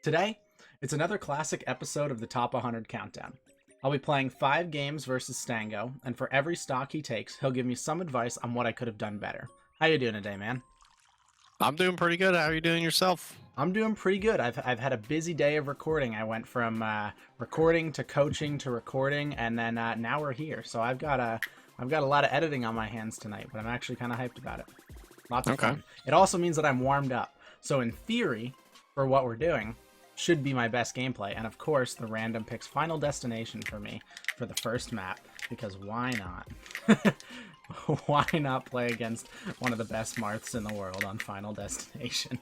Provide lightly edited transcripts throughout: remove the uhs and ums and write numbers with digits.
Today, it's another classic episode of the Top 100 Countdown. I'll be playing 5 games versus Stango, and for every stock he takes, he'll give me some advice on what I could have done better. How you doing today, man? I'm doing pretty good. How are you doing yourself? I'm doing pretty good. I've had a busy day of recording. I went from recording to coaching to recording, and then now we're here. So I've got a lot of editing on my hands tonight, but I'm actually kind of hyped about it. Lots of fun. It also means that I'm warmed up. So in theory, for what we're doing, should be my best gameplay. And of course, the random picks Final Destination for me for the first map, because why not? Why not play against one of the best Marths in the world on Final Destination?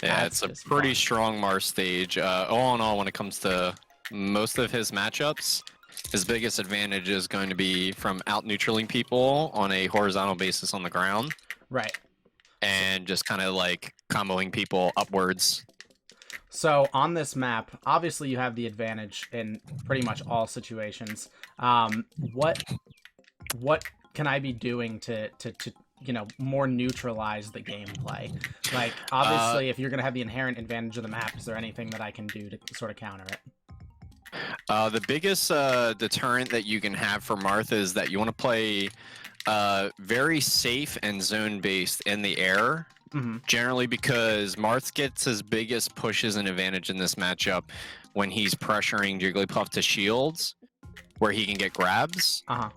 Yeah, it's a pretty strong Marth stage. All in all, when it comes to most of his matchups, his biggest advantage is going to be from out-neutraling people on a horizontal basis on the ground. Right. And just kind of like comboing people upwards. So on this map, obviously you have the advantage in pretty much all situations. What can I be doing to more neutralize the gameplay? Like, obviously, if you're going to have the inherent advantage of the map, is there anything that I can do to sort of counter it? The biggest deterrent that you can have for Marth is that you want to play very safe and zone-based in the air. Mm-hmm. Generally because Marth gets his biggest pushes and advantage in this matchup when he's pressuring Jigglypuff to shields, where he can get grabs. Uh-huh.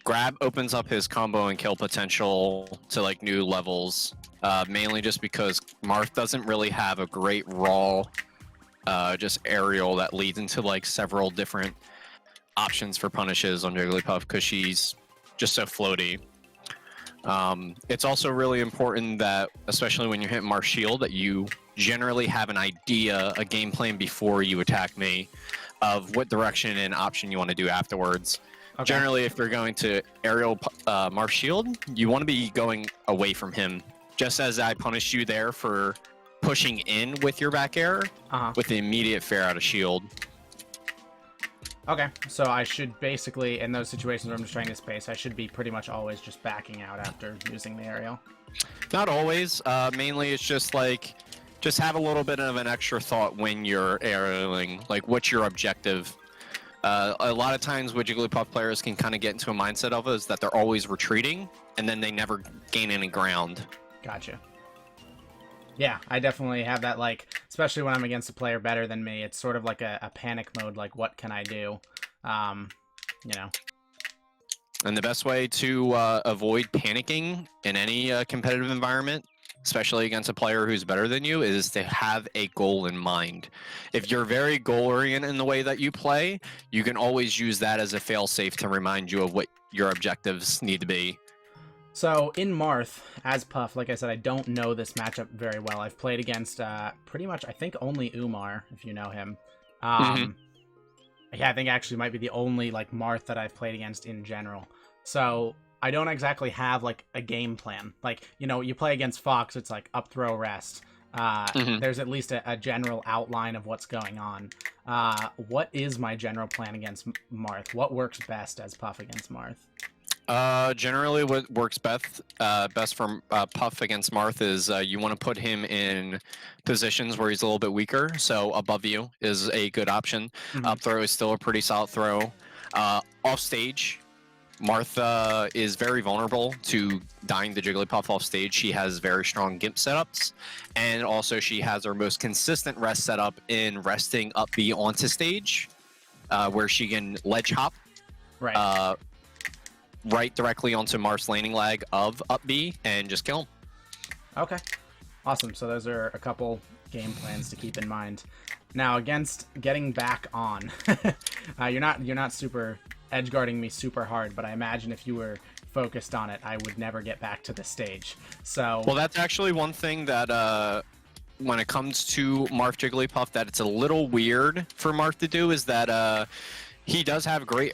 Grab opens up his combo and kill potential to like new levels, mainly just because Marth doesn't really have a great raw just aerial that leads into like several different options for punishes on Jigglypuff because she's just so floaty. It's also really important that, especially when you hit Marth shield, that you generally have an idea, a game plan before you attack me of what direction and option you want to do afterwards. Okay. Generally, if you're going to aerial Marth shield, you want to be going away from him. Just as I punished you there for pushing in with your back air, with the immediate fair out of shield. Okay, so I should basically, in those situations where I'm just trying to space, I should be pretty much always just backing out after using the aerial. Not always. Mainly it's just like, just have a little bit of an extra thought when you're aerialing. Like, what's your objective? A lot of times what Jigglypuff players can kind of get into a mindset of is that they're always retreating, and then they never gain any ground. Gotcha. Yeah, I definitely have that, like, especially when I'm against a player better than me, it's sort of like a panic mode, like, what can I do? You know. And the best way to avoid panicking in any competitive environment, especially against a player who's better than you, is to have a goal in mind. If you're very goal-oriented in the way that you play, you can always use that as a fail-safe to remind you of what your objectives need to be. So, in Marth, as Puff, like I said, I don't know this matchup very well. I've played against pretty much, I think, only Umar, if you know him. Yeah, I think actually might be the only, like, Marth that I've played against in general. So, I don't exactly have, like, a game plan. Like, you know, you play against Fox, it's like up, throw, rest. There's at least a general outline of what's going on. What is my general plan against Marth? What works best as Puff against Marth? Generally what works best for Puff against Marth is you want to put him in positions where he's a little bit weaker. So above you is a good option. Up throw is still a pretty solid throw. Off stage, Marth is very vulnerable to dying the Jigglypuff off stage. She has very strong Gimp setups, and also she has her most consistent rest setup in resting up B onto stage, where she can ledge hop. Right. Right directly onto Marth's landing lag of up B and just kill him. Okay, awesome. So those are a couple game plans to keep in mind. Now against getting back on, you're not super edge guarding me super hard, but I imagine if you were focused on it, I would never get back to the stage. So well, that's actually one thing that when it comes to Marth Jigglypuff, that it's a little weird for Marth to do is that he does have great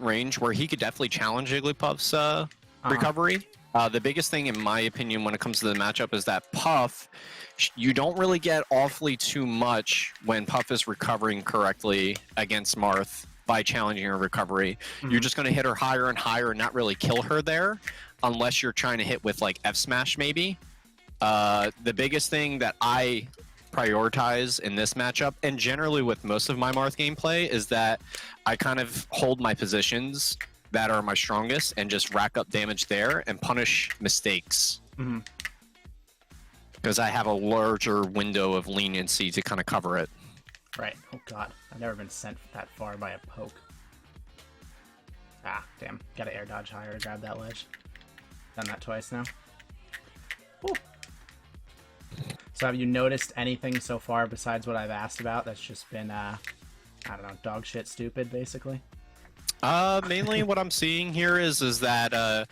range where he could definitely challenge Jigglypuff's recovery. The biggest thing, in my opinion, when it comes to the matchup is that Puff, you don't really get awfully too much when Puff is recovering correctly against Marth by challenging her recovery. You're just going to hit her higher and higher and not really kill her there, unless you're trying to hit with like F Smash maybe. The biggest thing that I prioritize in this matchup, and generally with most of my Marth gameplay, is that I kind of hold my positions that are my strongest and just rack up damage there and punish mistakes. Mm-hmm. Because I have a larger window of leniency to kind of cover it. Right. Oh god, I've never been sent that far by a poke. Ah, damn. Gotta air dodge higher to grab that ledge. Done that twice now. Ooh. So have you noticed anything so far besides what I've asked about that's just been, I don't know, dog shit stupid, basically? Mainly what I'm seeing here is that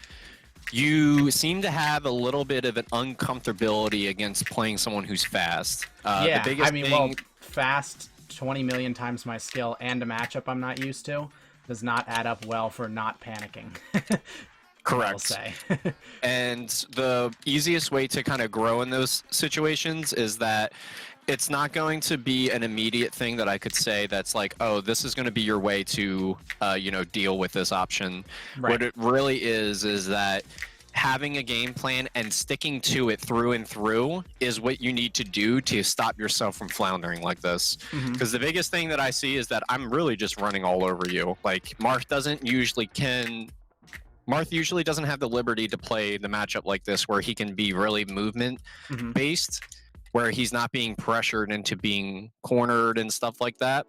you seem to have a little bit of an uncomfortability against playing someone who's fast. Yeah, the biggest I mean, thing... well, fast 20 million times my skill and a matchup I'm not used to does not add up well for not panicking. Correct. I'll say. And the easiest way to kind of grow in those situations is that it's not going to be an immediate thing that I could say that's like, oh, this is going to be your way to, deal with this option. Right. What it really is that having a game plan and sticking to it through and through is what you need to do to stop yourself from floundering like this. Because the biggest thing that I see is that I'm really just running all over you. Like, Marth usually doesn't have the liberty to play the matchup like this where he can be really movement based, where he's not being pressured into being cornered and stuff like that.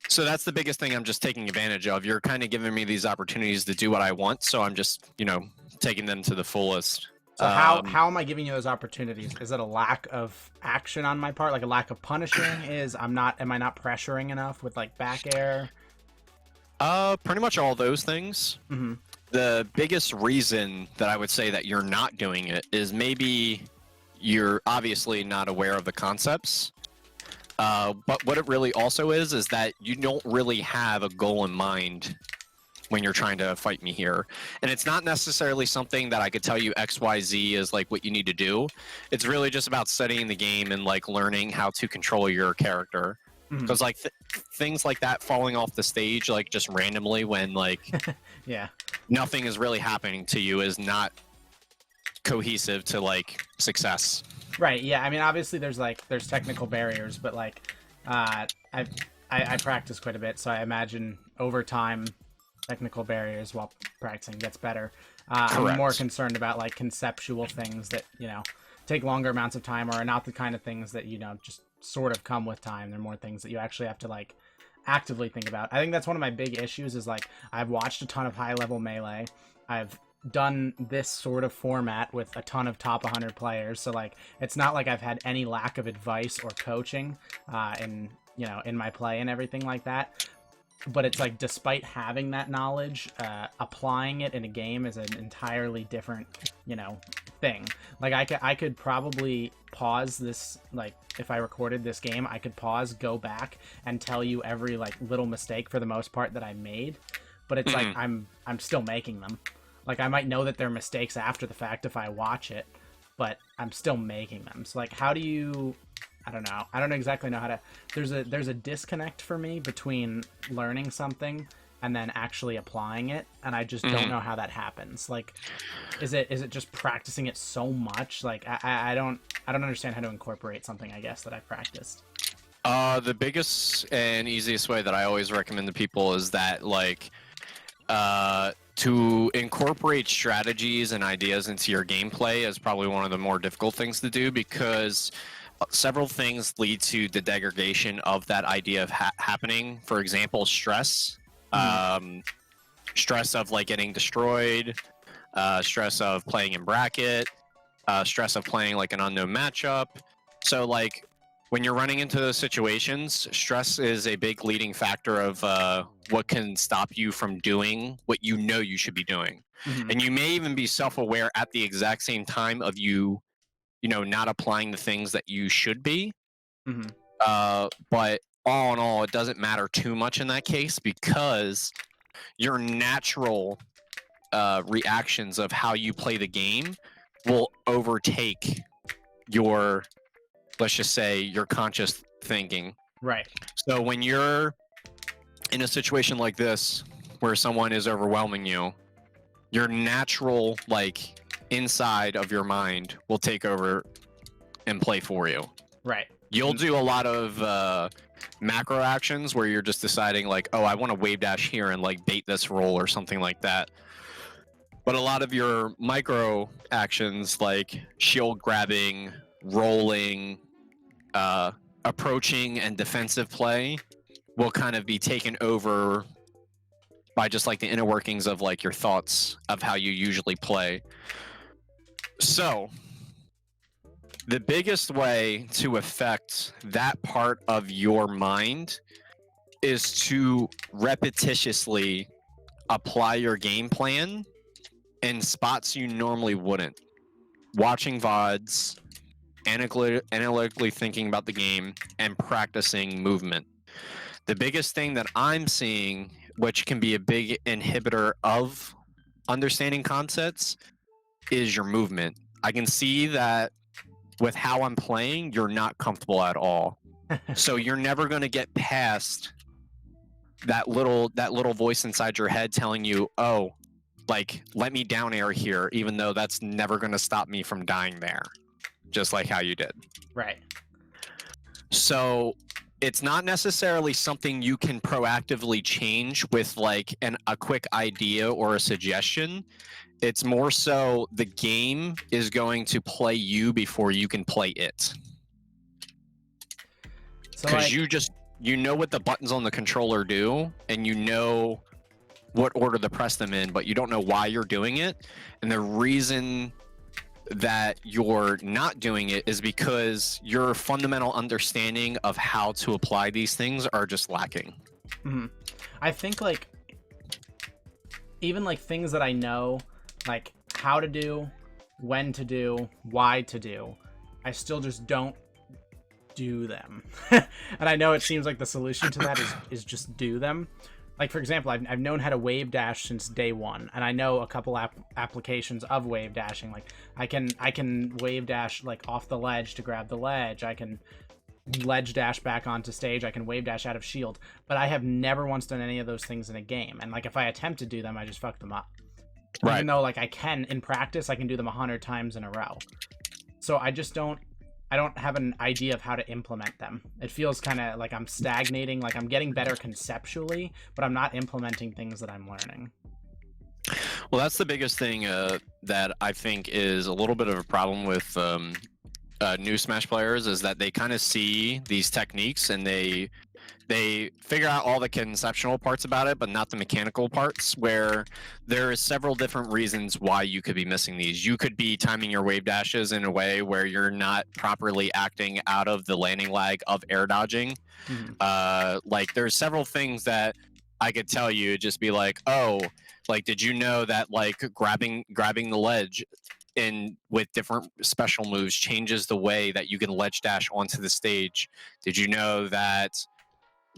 So that's the biggest thing I'm just taking advantage of. You're kind of giving me these opportunities to do what I want, so I'm just, taking them to the fullest. So how am I giving you those opportunities? Is it a lack of action on my part, like a lack of punishing? Am I not pressuring enough with like back air? Pretty much all those things. The biggest reason that I would say that you're not doing it is maybe you're obviously not aware of the concepts. But what it really also is that you don't really have a goal in mind when you're trying to fight me here. And it's not necessarily something that I could tell you XYZ is like what you need to do. It's really just about studying the game and like learning how to control your character. Because like things like that falling off the stage like just randomly when like yeah, nothing is really happening to you is not cohesive to like success. Right. Yeah. I mean, obviously there's technical barriers, but like I practice quite a bit, so I imagine over time technical barriers while practicing gets better. I'm more concerned about like conceptual things that take longer amounts of time or are not the kind of things that just sort of come with time. They're more things that you actually have to like actively think about. I think that's one of my big issues is like I've watched a ton of high level Melee. I've done this sort of format with a ton of top 100 players, so like it's not like I've had any lack of advice or coaching in my play and everything like that. But it's like despite having that knowledge, applying it in a game is an entirely different thing. Like I could probably pause this, like if I recorded this game I could pause, go back and tell you every like little mistake for the most part that I made, but it's like I'm still making them. Like I might know that they're mistakes after the fact if I watch it, but I'm still making them. So like how do you I don't know. I don't exactly know how to there's a disconnect for me between learning something and then actually applying it, and I just don't know how that happens. Like is it just practicing it so much? Like I don't understand how to incorporate something I guess that I practiced. The biggest and easiest way that I always recommend to people is that like to incorporate strategies and ideas into your gameplay is probably one of the more difficult things to do, because several things lead to the degradation of that idea of happening. For example, stress. Stress of like getting destroyed, stress of playing in bracket, stress of playing like an unknown matchup. So like when you're running into those situations, stress is a big leading factor of what can stop you from doing what you should be doing. And you may even be self-aware at the exact same time of you not applying the things that you should be. But all in all, it doesn't matter too much in that case, because your natural reactions of how you play the game will overtake your, let's just say, your conscious thinking. Right. So when you're in a situation like this where someone is overwhelming you, your natural like inside of your mind will take over and play for you. Right. You'll do a lot of macro actions where you're just deciding like, oh, I want to wave dash here and like bait this roll or something like that. But a lot of your micro actions like shield grabbing, rolling, approaching, and defensive play will kind of be taken over by just like the inner workings of like your thoughts of how you usually play. So the biggest way to affect that part of your mind is to repetitiously apply your game plan in spots you normally wouldn't. Watching VODs, analytically thinking about the game, and practicing movement. The biggest thing that I'm seeing, which can be a big inhibitor of understanding concepts, is your movement. I can see that with how I'm playing, you're not comfortable at all. So you're never going to get past that little voice inside your head telling you, oh, like, let me down air here, even though that's never going to stop me from dying there, just like how you did. Right. So it's not necessarily something you can proactively change with like a quick idea or a suggestion. It's more so the game is going to play you before you can play it. Because you know what the buttons on the controller do, and you know what order to press them in, but you don't know why you're doing it. And the reason that you're not doing it is because your fundamental understanding of how to apply these things are just lacking. Mm-hmm. I think like even like things that I know, like how to do, when to do, why to do, I still just don't do them. And I know it seems like the solution to that is just do them. Like, for example, I've known how to wave dash since day one, and I know a couple applications of wave dashing. Like, I can wave dash like off the ledge to grab the ledge. I can ledge dash back onto stage. I can wave dash out of shield. But I have never once done any of those things in a game. And like, if I attempt to do them, I just fuck them up. Right. Even though like I can in practice, I can do them 100 times in a row. So I don't have an idea of how to implement them. It feels kind of like I'm stagnating, like I'm getting better conceptually, but I'm not implementing things that I'm learning. Well, that's the biggest thing that I think is a little bit of a problem with new Smash players, is that they kind of see these techniques and they figure out all the conceptual parts about it, but not the mechanical parts, where there is several different reasons why you could be missing these. You could be timing your wave dashes in a way where you're not properly acting out of the landing lag of air dodging. Mm-hmm. Like there's several things that I could tell you, just be like, oh, like, did you know that like grabbing the ledge in with different special moves changes the way that you can ledge dash onto the stage? Did you know that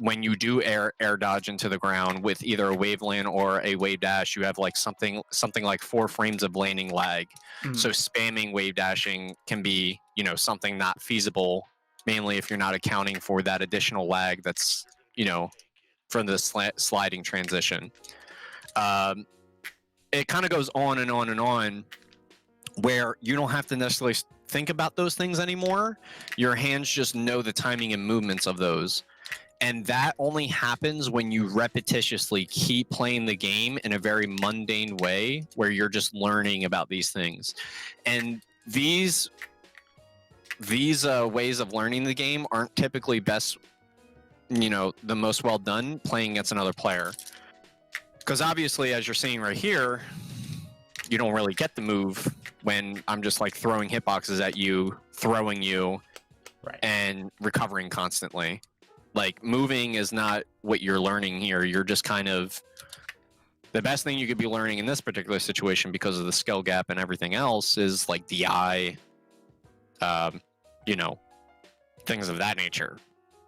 when you do air dodge into the ground with either a wave land or a wave dash, you have like something like 4 frames of landing lag? Mm-hmm. So spamming wave dashing can be, you know, something not feasible, mainly if you're not accounting for that additional lag that's, you know, from the sliding transition. It kind of goes on and on and on, where you don't have to necessarily think about those things anymore. Your hands just know the timing and movements of those. And that only happens when you repetitiously keep playing the game in a very mundane way, where you're just learning about these things. And these ways of learning the game aren't typically best, you know, the most well done playing against another player. Because obviously, as you're seeing right here, you don't really get the move when I'm just like throwing hitboxes at you, throwing you, right, and recovering constantly. Like, moving is not what you're learning here. You're just kind of, the best thing you could be learning in this particular situation, because of the skill gap and everything else, is like DI, you know, things of that nature.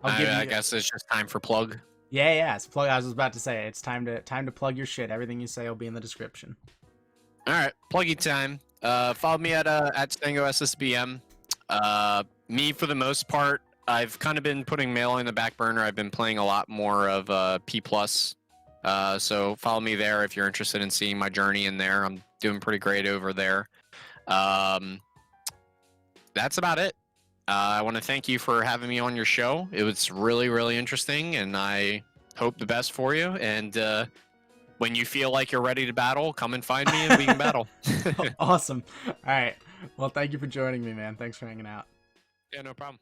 I guess it's just time for plug. Yeah, it's plug. I was about to say, it's time to plug your shit. Everything you say will be in the description. All right, pluggy time. Follow me at Stango SSBM. Me, for the most part, I've kind of been putting Melee in the back burner. I've been playing a lot more of P+. So follow me there if you're interested in seeing my journey in there. I'm doing pretty great over there. That's about it. I want to thank you for having me on your show. It was really, really interesting, and I hope the best for you. And when you feel like you're ready to battle, come and find me and we can battle. Awesome. All right. Well, thank you for joining me, man. Thanks for hanging out. Yeah, no problem.